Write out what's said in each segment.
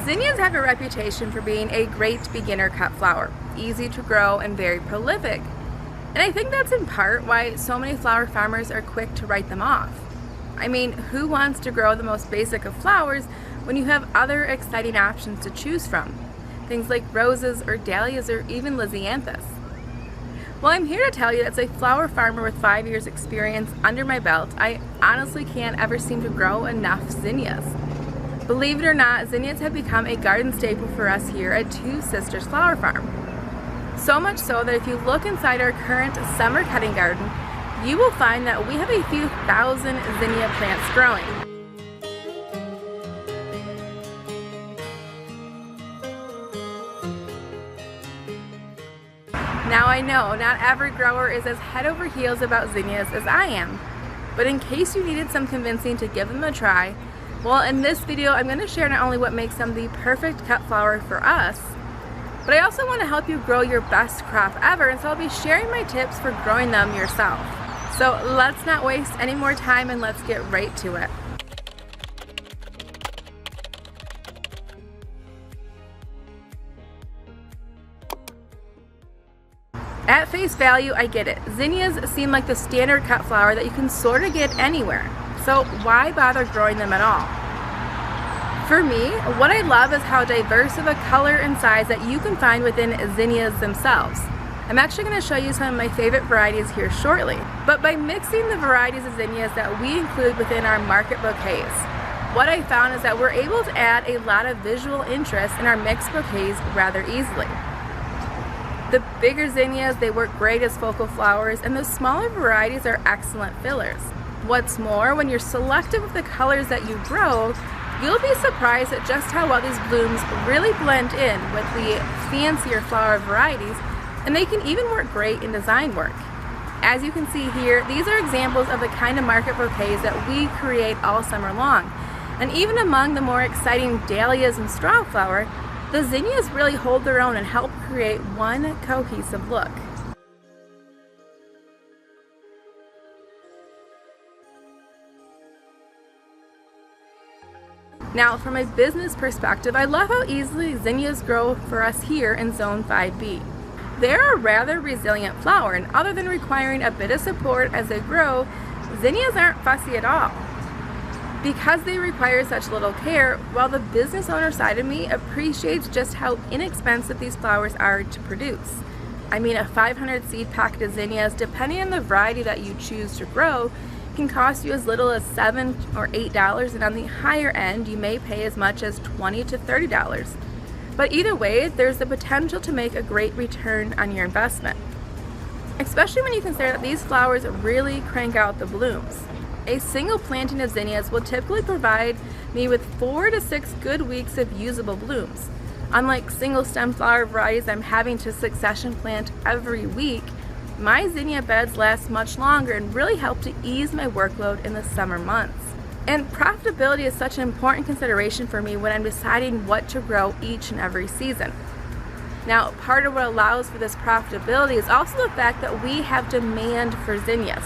Zinnias have a reputation for being a great beginner cut flower, easy to grow and very prolific. And I think that's in part why so many flower farmers are quick to write them off. I mean, who wants to grow the most basic of flowers when you have other exciting options to choose from? Things like roses or dahlias or even lisianthus. Well, I'm here to tell you, as a flower farmer with 5 years experience under my belt, I honestly can't ever seem to grow enough zinnias. Believe it or not, zinnias have become a garden staple for us here at Two Sisters Flower Farm. So much so that if you look inside our current summer cutting garden, you will find that we have a few thousand zinnia plants growing. Now I know not every grower is as head over heels about zinnias as I am, but in case you needed some convincing to give them a try, well, in this video I'm going to share not only what makes them the perfect cut flower for us, but I also want to help you grow your best crop ever, and so I'll be sharing my tips for growing them yourself. So let's not waste any more time and let's get right to it. At face value, I get it. Zinnias seem like the standard cut flower that you can sort of get anywhere. So why bother growing them at all? For me, what I love is how diverse of a color and size that you can find within zinnias themselves. I'm actually going to show you some of my favorite varieties here shortly. But by mixing the varieties of zinnias that we include within our market bouquets, what I found is that we're able to add a lot of visual interest in our mixed bouquets rather easily. The bigger zinnias, they work great as focal flowers, and the smaller varieties are excellent fillers. What's more, when you're selective of the colors that you grow, you'll be surprised at just how well these blooms really blend in with the fancier flower varieties, and they can even work great in design work. As you can see here, these are examples of the kind of market bouquets that we create all summer long. And even among the more exciting dahlias and straw flower, the zinnias really hold their own and help create one cohesive look. Now, from a business perspective, I love how easily zinnias grow for us here in Zone 5B. They're a rather resilient flower, and other than requiring a bit of support as they grow, zinnias aren't fussy at all. Because they require such little care, while the business owner side of me appreciates just how inexpensive these flowers are to produce. I mean, a 500 seed packet of zinnias, depending on the variety that you choose to grow, can cost you as little as $7 or $8, and on the higher end you may pay as much as $20 to $30. But either way, there's the potential to make a great return on your investment, especially when you consider that these flowers really crank out the blooms. A single planting of zinnias will typically provide me with 4 to 6 good weeks of usable blooms. Unlike single stem flower varieties I'm having to succession plant every week, my zinnia beds last much longer and really help to ease my workload in the summer months. And profitability is such an important consideration for me when I'm deciding what to grow each and every season. Now, part of what allows for this profitability is also the fact that we have demand for zinnias,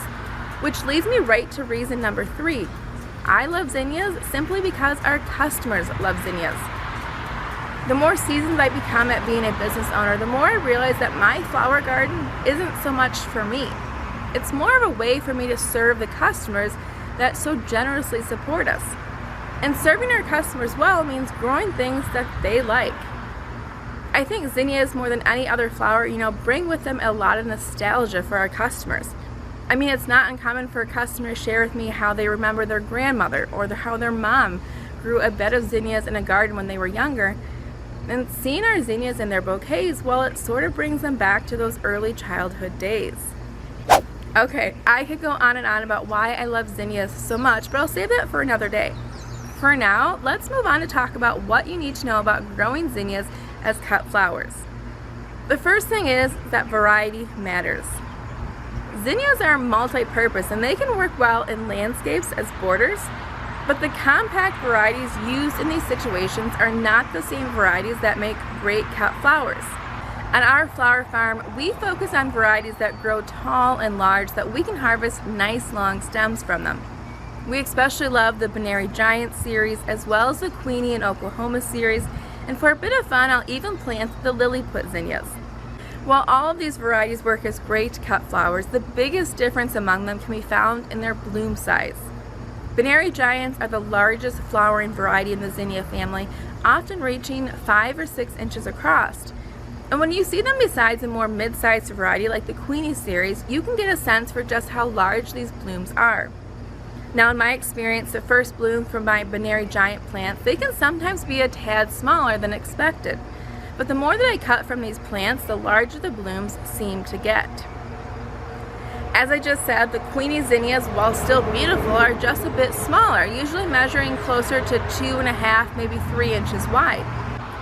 which leads me right to reason number 3. I love zinnias simply because our customers love zinnias. The more seasoned I become at being a business owner, the more I realize that my flower garden isn't so much for me. It's more of a way for me to serve the customers that so generously support us. And serving our customers well means growing things that they like. I think zinnias, more than any other flower, bring with them a lot of nostalgia for our customers. I mean, it's not uncommon for a customer to share with me how they remember their grandmother or how their mom grew a bed of zinnias in a garden when they were younger. And seeing our zinnias in their bouquets, well, it sort of brings them back to those early childhood days. Okay, I could go on and on about why I love zinnias so much, but I'll save that for another day. For now, let's move on to talk about what you need to know about growing zinnias as cut flowers. The first thing is that variety matters. Zinnias are multi-purpose and they can work well in landscapes as borders, but the compact varieties used in these situations are not the same varieties that make great cut flowers. On our flower farm, we focus on varieties that grow tall and large so that we can harvest nice long stems from them. We especially love the Benary Giant series as well as the Queenie and Oklahoma series, and for a bit of fun I'll even plant the Lilliput Zinnias. While all of these varieties work as great cut flowers, the biggest difference among them can be found in their bloom size. Benary Giants are the largest flowering variety in the zinnia family, often reaching 5 or 6 inches across. And when you see them besides a more mid-sized variety like the Queenie series, you can get a sense for just how large these blooms are. Now in my experience, the first bloom from my Benary Giant plants, they can sometimes be a tad smaller than expected. But the more that I cut from these plants, the larger the blooms seem to get. As I just said, the Queenie zinnias, while still beautiful, are just a bit smaller, usually measuring closer to 2.5, maybe 3 inches wide.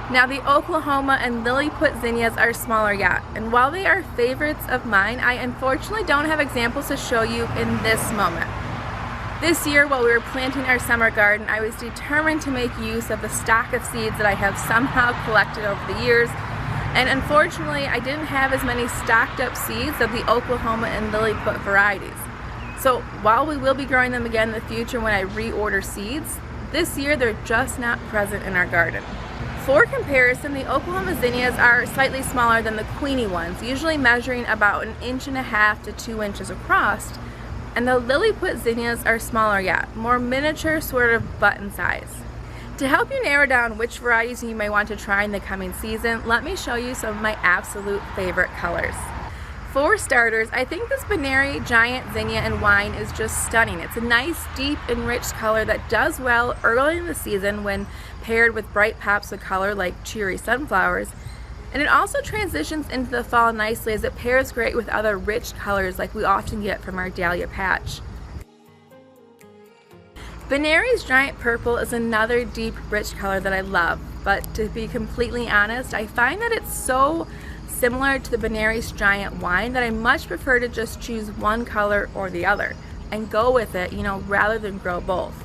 Now the Oklahoma and Lilliput zinnias are smaller yet, and while they are favorites of mine, I unfortunately don't have examples to show you in this moment. This year, while we were planting our summer garden, I was determined to make use of the stock of seeds that I have somehow collected over the years, and unfortunately I didn't have as many stocked up seeds of the Oklahoma and Lilliput varieties. So while we will be growing them again in the future when I reorder seeds, this year they're just not present in our garden. For comparison, the Oklahoma zinnias are slightly smaller than the Queenie ones, usually measuring about 1.5 inches to 2 inches across, and the Lilliput zinnias are smaller yet, more miniature, sort of button size. To help you narrow down which varieties you may want to try in the coming season, let me show you some of my absolute favorite colors. For starters, I think this Benary Giant Zinnia in Wine is just stunning. It's a nice, deep, enriched color that does well early in the season when paired with bright pops of color like cheery sunflowers. And it also transitions into the fall nicely as it pairs great with other rich colors like we often get from our dahlia patch. Benary's Giant Purple is another deep, rich color that I love, but to be completely honest, I find that it's so similar to the Benary's Giant Wine that I much prefer to just choose one color or the other and go with it, rather than grow both.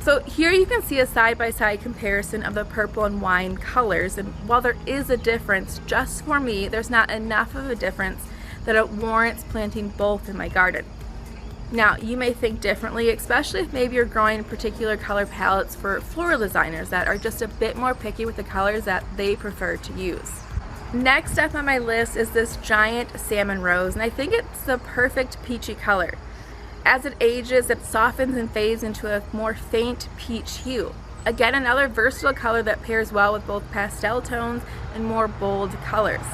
So here you can see a side-by-side comparison of the purple and wine colors, and while there is a difference, just for me, there's not enough of a difference that it warrants planting both in my garden. Now, you may think differently, especially if maybe you're growing particular color palettes for floral designers that are just a bit more picky with the colors that they prefer to use. Next up on my list is this giant salmon rose, and I think it's the perfect peachy color. As it ages, it softens and fades into a more faint peach hue. Again, another versatile color that pairs well with both pastel tones and more bold colors.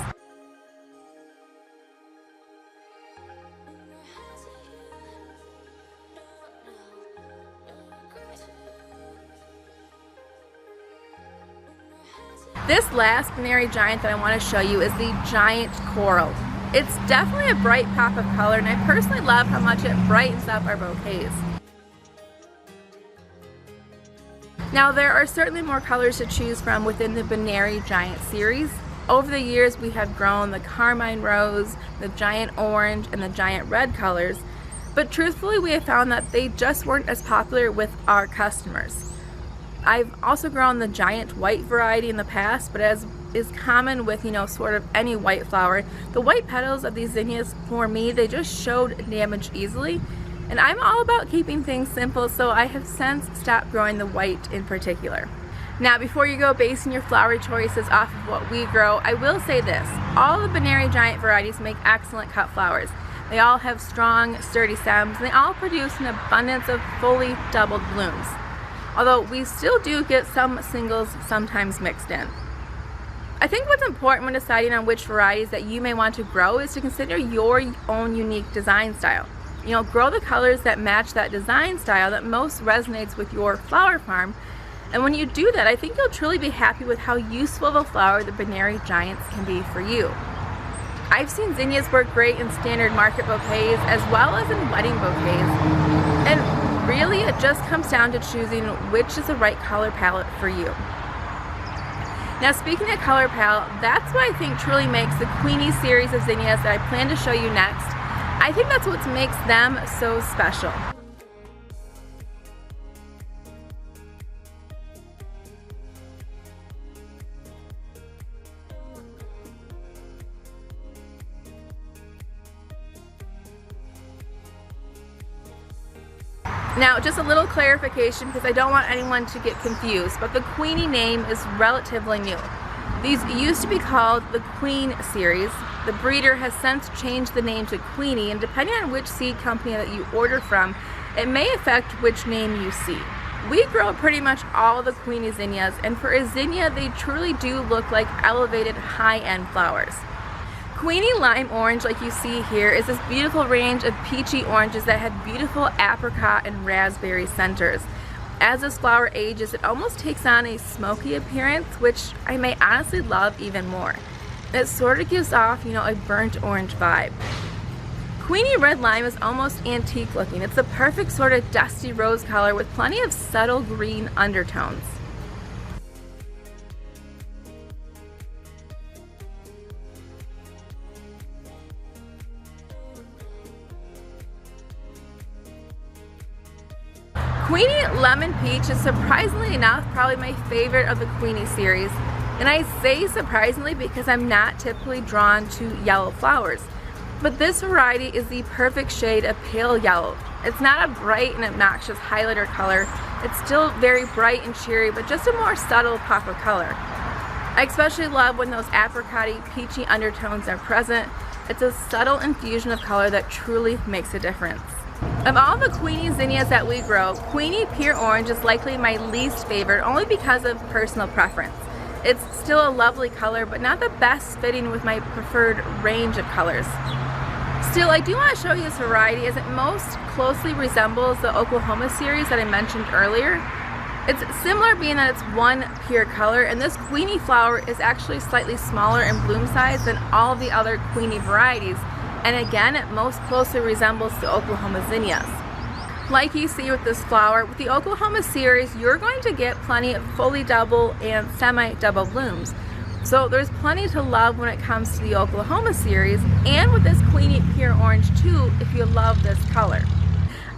This last Benary Giant that I want to show you is the Giant Coral. It's definitely a bright pop of color, and I personally love how much it brightens up our bouquets. Now there are certainly more colors to choose from within the Benary Giant series. Over the years we have grown the Carmine Rose, the Giant Orange, and the Giant Red colors, but truthfully we have found that they just weren't as popular with our customers. I've also grown the Giant White variety in the past, but as is common with, sort of any white flower, the white petals of these zinnias, for me, they just showed damage easily. And I'm all about keeping things simple, so I have since stopped growing the white in particular. Now, before you go basing your flower choices off of what we grow, I will say this. All the Benary Giant varieties make excellent cut flowers. They all have strong, sturdy stems, and they all produce an abundance of fully doubled blooms. Although we still do get some singles sometimes mixed in. I think what's important when deciding on which varieties that you may want to grow is to consider your own unique design style. Grow the colors that match that design style that most resonates with your flower farm, and when you do that, I think you'll truly be happy with how useful of a flower the Benary Giants can be for you. I've seen zinnias work great in standard market bouquets as well as in wedding bouquets, and really it just comes down to choosing which is the right color palette for you. Now speaking of color palette, that's what I think truly makes the Queenie series of zinnias that I plan to show you next. I think that's what makes them so special. Now, just a little clarification because I don't want anyone to get confused, but the Queenie name is relatively new. These used to be called the Queen series. The breeder has since changed the name to Queenie, and depending on which seed company that you order from, it may affect which name you see. We grow pretty much all the Queenie zinnias, and for a zinnia, they truly do look like elevated high-end flowers. Queenie Lime Orange, like you see here, is this beautiful range of peachy oranges that have beautiful apricot and raspberry centers. As this flower ages, it almost takes on a smoky appearance, which I may honestly love even more. It sort of gives off, a burnt orange vibe. Queenie Red Lime is almost antique looking. It's the perfect sort of dusty rose color with plenty of subtle green undertones. Queenie Lemon Peach is surprisingly enough probably my favorite of the Queenie series. And I say surprisingly because I'm not typically drawn to yellow flowers. But this variety is the perfect shade of pale yellow. It's not a bright and obnoxious highlighter color. It's still very bright and cheery, but just a more subtle pop of color. I especially love when those apricot-y, peachy undertones are present. It's a subtle infusion of color that truly makes a difference. Of all the Queenie zinnias that we grow, Queenie Pure Orange is likely my least favorite, only because of personal preference. It's still a lovely color, but not the best fitting with my preferred range of colors. Still, I do want to show you this variety as it most closely resembles the Oklahoma series that I mentioned earlier. It's similar being that it's one pure color, and this Queenie flower is actually slightly smaller in bloom size than all of the other Queenie varieties. And again, it most closely resembles the Oklahoma zinnias. Like you see with this flower, with the Oklahoma series, you're going to get plenty of fully double and semi-double blooms. So there's plenty to love when it comes to the Oklahoma series, and with this Queenie Pure Orange too, if you love this color.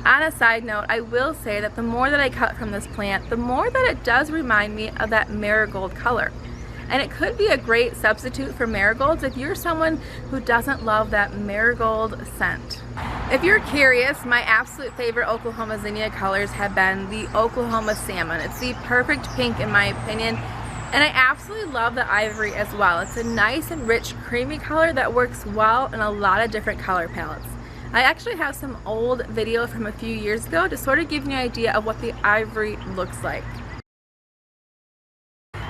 On a side note, I will say that the more that I cut from this plant, the more that it does remind me of that marigold color. And it could be a great substitute for marigolds if you're someone who doesn't love that marigold scent. If you're curious, my absolute favorite Oklahoma zinnia colors have been the Oklahoma Salmon. It's the perfect pink in my opinion, and I absolutely love the ivory as well. It's a nice and rich creamy color that works well in a lot of different color palettes. I actually have some old video from a few years ago to sort of give you an idea of what the ivory looks like.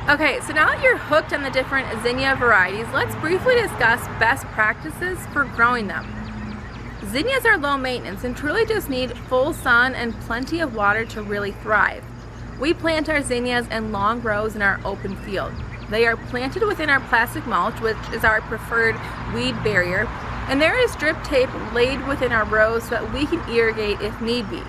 Okay, so now that you're hooked on the different zinnia varieties, let's briefly discuss best practices for growing them. Zinnias are low maintenance and truly just need full sun and plenty of water to really thrive. We plant our zinnias in long rows in our open field. They are planted within our plastic mulch, which is our preferred weed barrier, and there is drip tape laid within our rows so that we can irrigate if need be.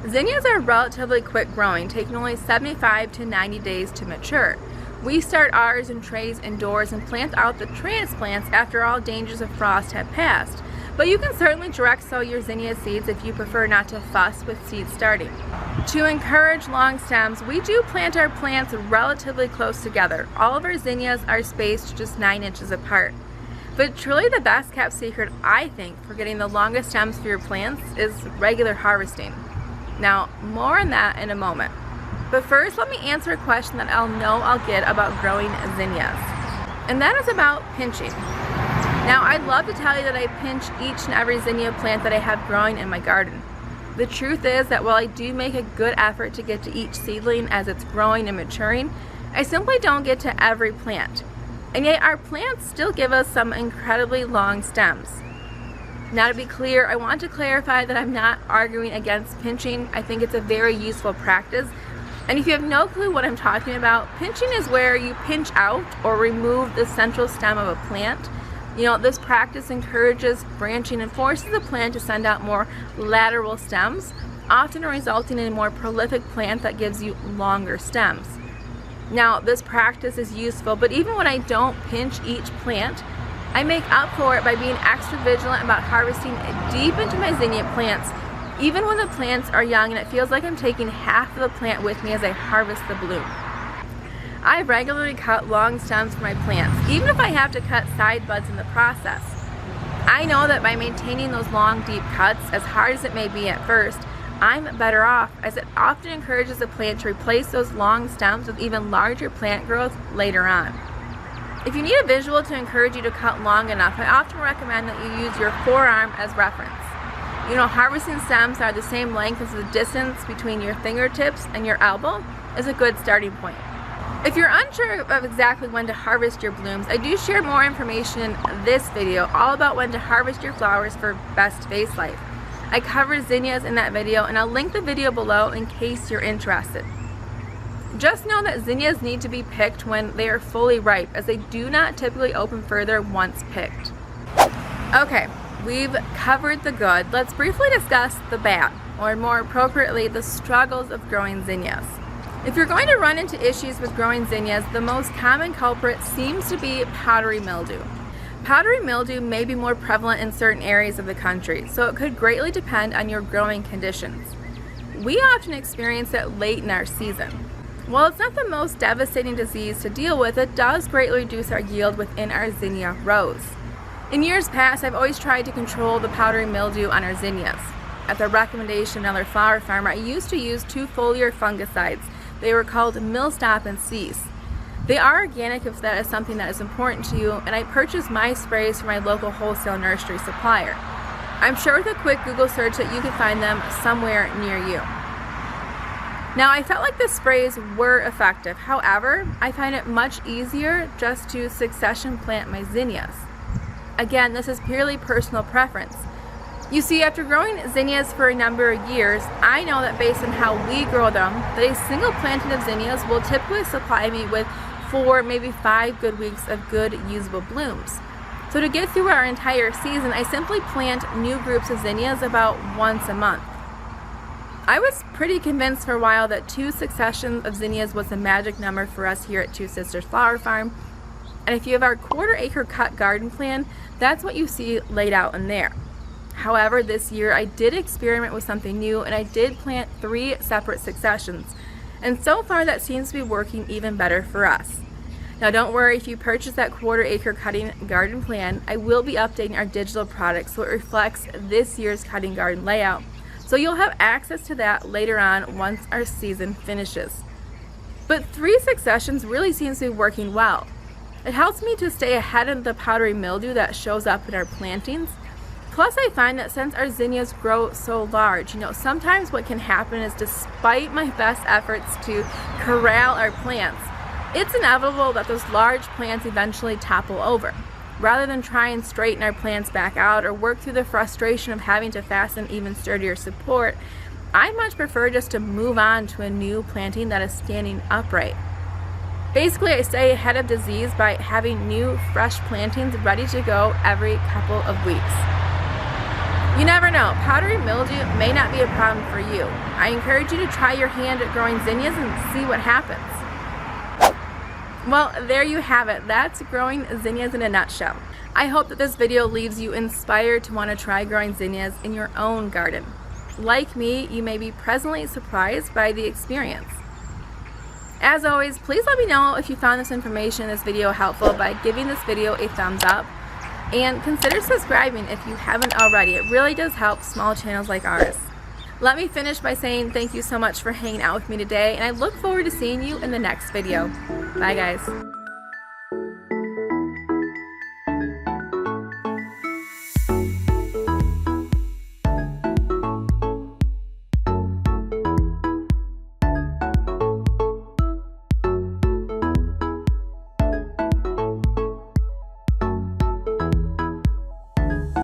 Zinnias are relatively quick growing, taking only 75 to 90 days to mature. We start ours in trays indoors and plant out the transplants after all dangers of frost have passed. But you can certainly direct sow your zinnia seeds if you prefer not to fuss with seed starting. To encourage long stems, we do plant our plants relatively close together. All of our zinnias are spaced just 9 inches apart. But truly the best kept secret, I think, for getting the longest stems for your plants is regular harvesting. Now, more on that in a moment. But first, let me answer a question that I'll get about growing zinnias. And that is about pinching. Now, I'd love to tell you that I pinch each and every zinnia plant that I have growing in my garden. The truth is that while I do make a good effort to get to each seedling as it's growing and maturing, I simply don't get to every plant. And yet our plants still give us some incredibly long stems. Now, to be clear, I want to clarify that I'm not arguing against pinching. I think it's a very useful practice. And if you have no clue what I'm talking about, pinching is where you pinch out or remove the central stem of a plant. This practice encourages branching and forces the plant to send out more lateral stems, often resulting in a more prolific plant that gives you longer stems. Now, this practice is useful, but even when I don't pinch each plant, I make up for it by being extra vigilant about harvesting deep into my zinnia plants, even when the plants are young and it feels like I'm taking half of the plant with me as I harvest the bloom. I regularly cut long stems for my plants, even if I have to cut side buds in the process. I know that by maintaining those long, deep cuts, as hard as it may be at first, I'm better off, as it often encourages the plant to replace those long stems with even larger plant growth later on. If you need a visual to encourage you to cut long enough, I often recommend that you use your forearm as reference. You know, harvesting stems that are the same length as the distance between your fingertips and your elbow is a good starting point. If you're unsure of exactly when to harvest your blooms, I do share more information in this video all about when to harvest your flowers for best vase life. I cover zinnias in that video, and I'll link the video below in case you're interested. Just know that zinnias need to be picked when they are fully ripe, as they do not typically open further once picked. Okay, we've covered the good. Let's briefly discuss the bad, or more appropriately, the struggles of growing zinnias. If you're going to run into issues with growing zinnias, the most common culprit seems to be powdery mildew. Powdery mildew may be more prevalent in certain areas of the country, so it could greatly depend on your growing conditions. We often experience it late in our season. While it's not the most devastating disease to deal with, it does greatly reduce our yield within our zinnia rows. In years past, I've always tried to control the powdery mildew on our zinnias. At the recommendation of another flower farmer, I used to use 2 foliar fungicides. They were called Millstop and Cease. They are organic if that is something that is important to you, and I purchased my sprays from my local wholesale nursery supplier. I'm sure with a quick Google search that you can find them somewhere near you. Now, I felt like the sprays were effective. However, I find it much easier just to succession plant my zinnias. Again, this is purely personal preference. You see, after growing zinnias for a number of years, I know that based on how we grow them, that a single planting of zinnias will typically supply me with 4, maybe 5 good weeks of good usable blooms. So to get through our entire season, I simply plant new groups of zinnias about once a month. I was pretty convinced for a while that 2 successions of zinnias was the magic number for us here at Two Sisters Flower Farm. And if you have our 1/4 acre cut garden plan, that's what you see laid out in there. However, this year I did experiment with something new, and I did plant 3 separate successions. And so far that seems to be working even better for us. Now don't worry, if you purchase that 1/4 acre cutting garden plan, I will be updating our digital product so it reflects this year's cutting garden layout. So you'll have access to that later on once our season finishes. But 3 successions really seems to be working well. It helps me to stay ahead of the powdery mildew that shows up in our plantings. Plus, I find that since our zinnias grow so large, sometimes what can happen is, despite my best efforts to corral our plants, it's inevitable that those large plants eventually topple over. Rather than try and straighten our plants back out or work through the frustration of having to fasten even sturdier support, I much prefer just to move on to a new planting that is standing upright. Basically, I stay ahead of disease by having new, fresh plantings ready to go every couple of weeks. You never know, powdery mildew may not be a problem for you. I encourage you to try your hand at growing zinnias and see what happens. Well, there you have it. That's growing zinnias in a nutshell. I hope that this video leaves you inspired to want to try growing zinnias in your own garden. Like me, you may be pleasantly surprised by the experience. As always, please let me know if you found this information in this video helpful by giving this video a thumbs up, and consider subscribing if you haven't already. It really does help small channels like ours. Let me finish by saying thank you so much for hanging out with me today, and I look forward to seeing you in the next video. Bye guys.